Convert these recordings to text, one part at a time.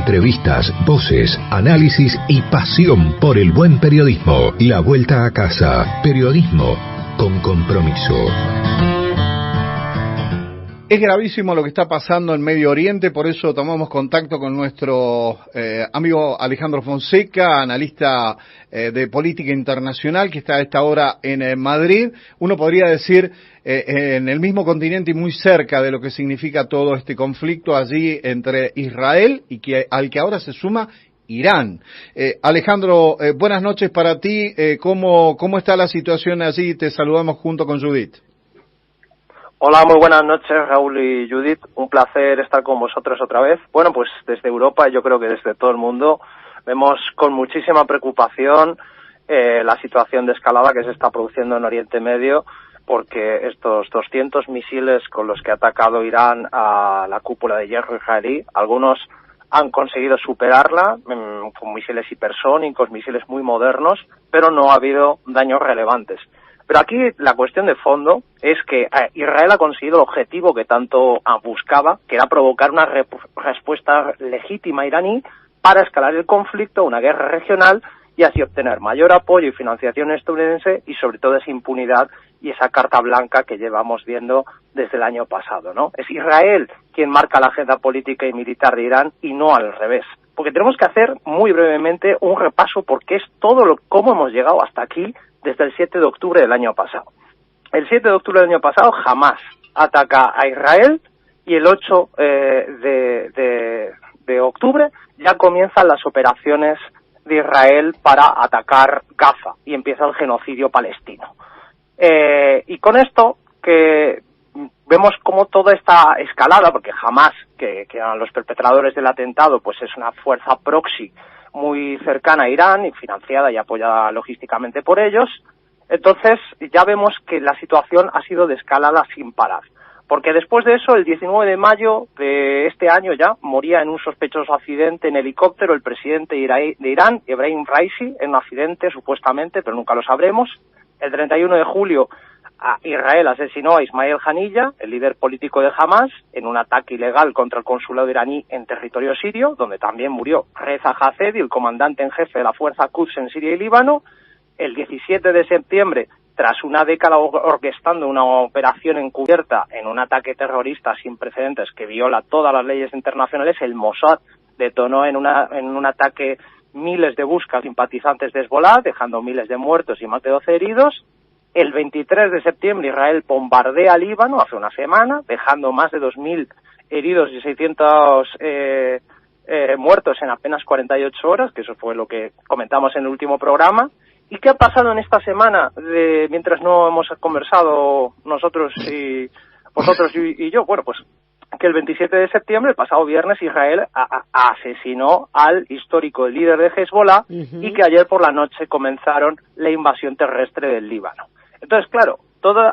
Entrevistas, voces, análisis y pasión por el buen periodismo. La vuelta a casa. Periodismo con compromiso. Es gravísimo lo que está pasando en Medio Oriente, por eso tomamos contacto con nuestro amigo Alejandro Fonseca, analista de política internacional, que está a esta hora en Madrid. Uno podría decir en el mismo continente y muy cerca de lo que significa todo este conflicto allí entre Israel y al que ahora se suma Irán. Alejandro, buenas noches para ti. ¿Cómo está la situación allí? Te saludamos junto con Judith. Hola, muy buenas noches, Raúl y Judith. Un placer estar con vosotros otra vez. Bueno, pues desde Europa, yo creo que desde todo el mundo, vemos con muchísima preocupación la situación de escalada que se está produciendo en Oriente Medio, porque estos 200 misiles con los que ha atacado Irán a la cúpula de hierro israelí, algunos han conseguido superarla con misiles hipersónicos, misiles muy modernos, pero no ha habido daños relevantes. Pero aquí la cuestión de fondo es que Israel ha conseguido el objetivo que tanto buscaba, que era provocar una respuesta legítima iraní para escalar el conflicto, una guerra regional, y así obtener mayor apoyo y financiación estadounidense y sobre todo esa impunidad y esa carta blanca que llevamos viendo desde el año pasado, ¿no? Es Israel quien marca la agenda política y militar de Irán y no al revés. Porque tenemos que hacer muy brevemente un repaso porque es cómo hemos llegado hasta aquí desde el 7 de octubre del año pasado. El 7 de octubre del año pasado Hamás ataca a Israel y el 8 de octubre ya comienzan las operaciones de Israel para atacar Gaza y empieza el genocidio palestino. Y con esto que vemos como toda esta escalada, porque Hamás, que eran los perpetradores del atentado, pues es una fuerza proxy muy cercana a Irán y financiada y apoyada logísticamente por ellos. Entonces ya vemos que la situación ha sido de escalada sin parar. Porque después de eso, el 19 de mayo de este año ya, moría en un sospechoso accidente en helicóptero el presidente de Irán, Ebrahim Raisi, en un accidente supuestamente, pero nunca lo sabremos. El 31 de julio, Israel asesinó a Ismail Haniyeh, el líder político de Hamás, en un ataque ilegal contra el consulado iraní en territorio sirio, donde también murió Reza Hafedi, el comandante en jefe de la fuerza Quds en Siria y Líbano. El 17 de septiembre, tras una década orquestando una operación encubierta en un ataque terrorista sin precedentes que viola todas las leyes internacionales, el Mossad detonó en un ataque miles de buscas simpatizantes de Hezbollah, dejando miles de muertos y más de 12 heridos. El 23 de septiembre Israel bombardea Líbano hace una semana, dejando más de 2.000 heridos y 600 muertos en apenas 48 horas, que eso fue lo que comentamos en el último programa. ¿Y qué ha pasado en esta semana mientras no hemos conversado vosotros y yo? Bueno, pues que el 27 de septiembre, el pasado viernes, Israel asesinó al histórico líder de Hezbollah y que ayer por la noche comenzaron la invasión terrestre del Líbano. Entonces, claro,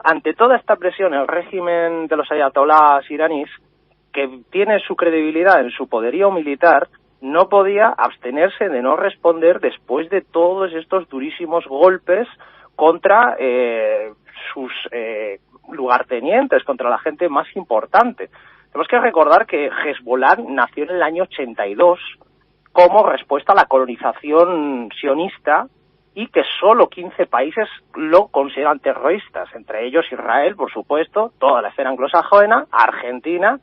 ante toda esta presión, el régimen de los ayatolás iraníes, que tiene su credibilidad en su poderío militar, no podía abstenerse de no responder después de todos estos durísimos golpes contra sus lugartenientes, contra la gente más importante. Tenemos que recordar que Hezbollah nació en el año 82 como respuesta a la colonización sionista y que solo 15 países lo consideran terroristas, entre ellos Israel, por supuesto, toda la escena anglosajona, Argentina,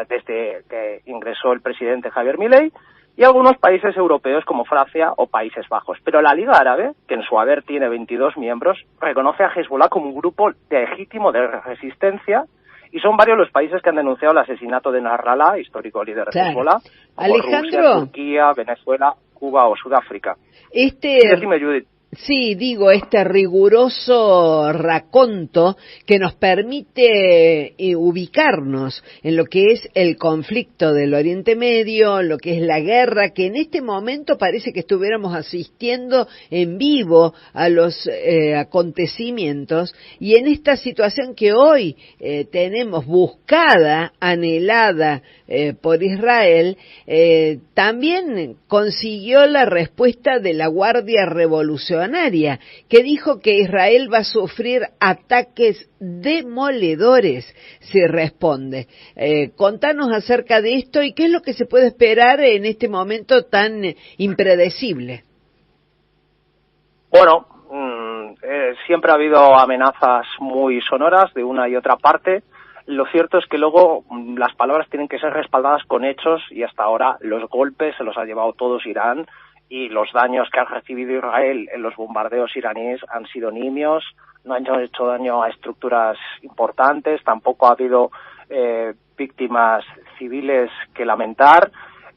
desde que ingresó el presidente Javier Milei, y algunos países europeos como Francia o Países Bajos. Pero la Liga Árabe, que en su haber tiene 22 miembros, reconoce a Hezbollah como un grupo legítimo de resistencia, y son varios los países que han denunciado el asesinato de Nasrallah, histórico líder de Hezbollah, como Alejandro, Rusia, Turquía, Venezuela, Cuba o Sudáfrica. Decime, Judith. Sí, digo, este riguroso raconto que nos permite ubicarnos en lo que es el conflicto del Oriente Medio, lo que es la guerra, que en este momento parece que estuviéramos asistiendo en vivo a los acontecimientos, y en esta situación que hoy tenemos buscada, anhelada por Israel, también consiguió la respuesta de la Guardia Revolucionaria millonaria, que dijo que Israel va a sufrir ataques demoledores si responde. Contanos acerca de esto y qué es lo que se puede esperar en este momento tan impredecible. Bueno, siempre ha habido amenazas muy sonoras de una y otra parte. Lo cierto es que luego las palabras tienen que ser respaldadas con hechos y hasta ahora los golpes se los ha llevado todos Irán y los daños que ha recibido Israel en los bombardeos iraníes han sido nimios, no han hecho daño a estructuras importantes, tampoco ha habido víctimas civiles que lamentar,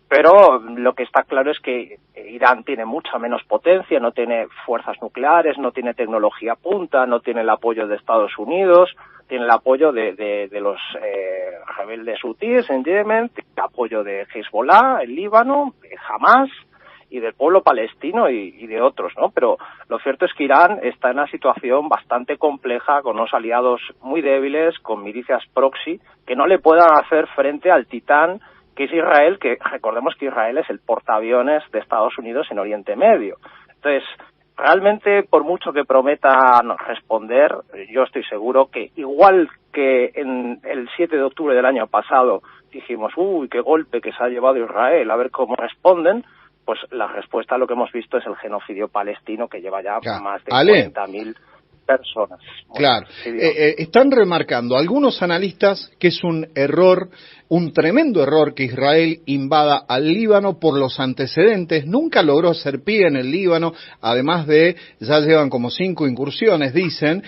pero lo que está claro es que Irán tiene mucha menos potencia, no tiene fuerzas nucleares, no tiene tecnología punta, no tiene el apoyo de Estados Unidos, tiene el apoyo de los rebeldes hutíes en Yemen, tiene el apoyo de Hezbollah en Líbano, de Hamas y del pueblo palestino y de otros, ¿no? Pero lo cierto es que Irán está en una situación bastante compleja, con unos aliados muy débiles, con milicias proxy, que no le puedan hacer frente al titán que es Israel, que recordemos que Israel es el portaaviones de Estados Unidos en Oriente Medio. Entonces, realmente, por mucho que prometan responder, yo estoy seguro que igual que en el 7 de octubre del año pasado dijimos, uy, qué golpe que se ha llevado Israel, a ver cómo responden, pues la respuesta a lo que hemos visto es el genocidio palestino, que lleva ya más de 40.000 personas. Claro, están remarcando algunos analistas que es un error, un tremendo error que Israel invada al Líbano por los antecedentes. Nunca logró hacer pie en el Líbano, además de, ya llevan como 5 incursiones, dicen,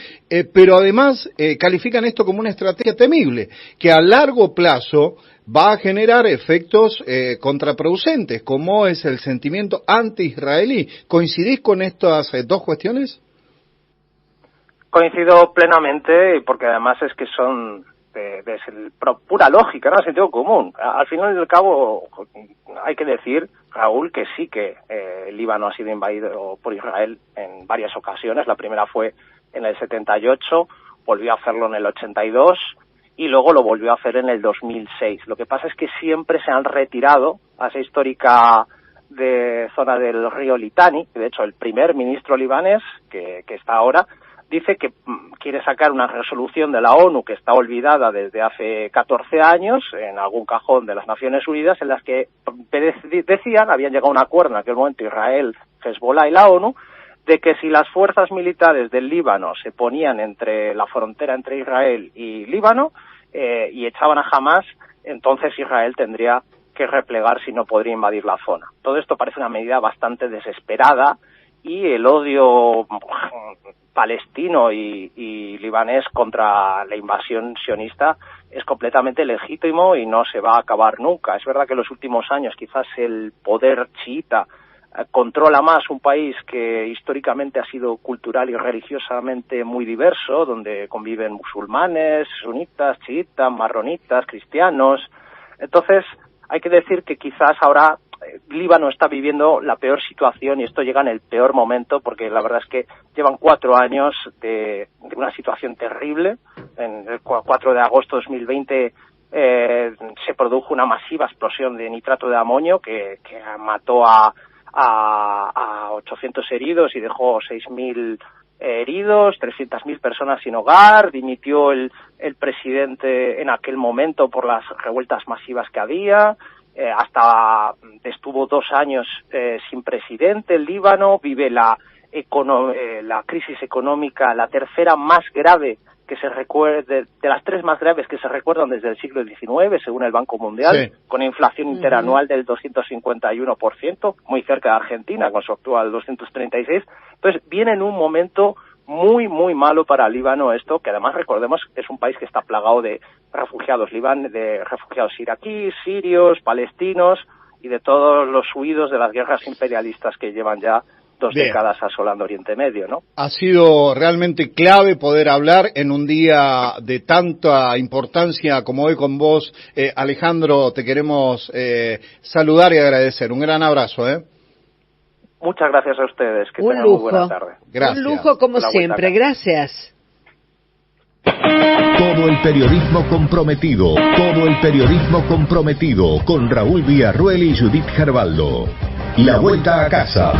pero además califican esto como una estrategia temible, que a largo plazo va a generar efectos contraproducentes, como es el sentimiento anti-israelí. ¿Coincidís con estas dos cuestiones? Coincido plenamente, porque además es que son de pura lógica, ¿no? Sentido común. Al final y al cabo, hay que decir, Raúl, que sí que el Líbano ha sido invadido por Israel en varias ocasiones. La primera fue en el 78, volvió a hacerlo en el 82 y luego lo volvió a hacer en el 2006. Lo que pasa es que siempre se han retirado a esa histórica de zona del río Litani, que de hecho el primer ministro libanés, que está ahora, dice que quiere sacar una resolución de la ONU que está olvidada desde hace 14 años en algún cajón de las Naciones Unidas, en las que decían, habían llegado a un acuerdo en aquel momento Israel, Hezbollah y la ONU, de que si las fuerzas militares del Líbano se ponían entre la frontera entre Israel y Líbano y echaban a Hamas, entonces Israel tendría que replegar, si no podría invadir la zona. Todo esto parece una medida bastante desesperada y el odio palestino y libanés contra la invasión sionista es completamente legítimo y no se va a acabar nunca. Es verdad que en los últimos años quizás el poder chiita controla más un país que históricamente ha sido cultural y religiosamente muy diverso, donde conviven musulmanes, sunitas, chiitas, marronitas, cristianos. Entonces, hay que decir que quizás ahora Líbano está viviendo la peor situación y esto llega en el peor momento, porque la verdad es que llevan 4 años de una situación terrible. En el 4 de agosto de 2020 se produjo una masiva explosión de nitrato de amonio que mató a 800 heridos y dejó 6.000 heridos, 300.000 personas sin hogar. Dimitió el presidente en aquel momento por las revueltas masivas que había. Hasta estuvo 2 años sin presidente el Líbano. Vive la crisis económica, la tercera más grave que se recuerde, de las 3 más graves que se recuerdan desde el siglo XIX, según el Banco Mundial, sí, con inflación interanual del 251%, muy cerca de Argentina, con su actual 236. Entonces, viene en un momento muy, muy malo para Líbano esto, que además recordemos es un país que está plagado de refugiados de refugiados iraquíes, sirios, palestinos y de todos los huidos de las guerras imperialistas que llevan ya 2 décadas asolando Oriente Medio, ¿no? Ha sido realmente clave poder hablar en un día de tanta importancia como hoy con vos, Alejandro. Te queremos saludar y agradecer. Un gran abrazo, ¿eh? Muchas gracias a ustedes. Que tengan muy buena tarde. Gracias. Un lujo como siempre. Gracias. Todo el periodismo comprometido. Todo el periodismo comprometido con Raúl Villarruel y Judith Gerbaldo. La vuelta a casa.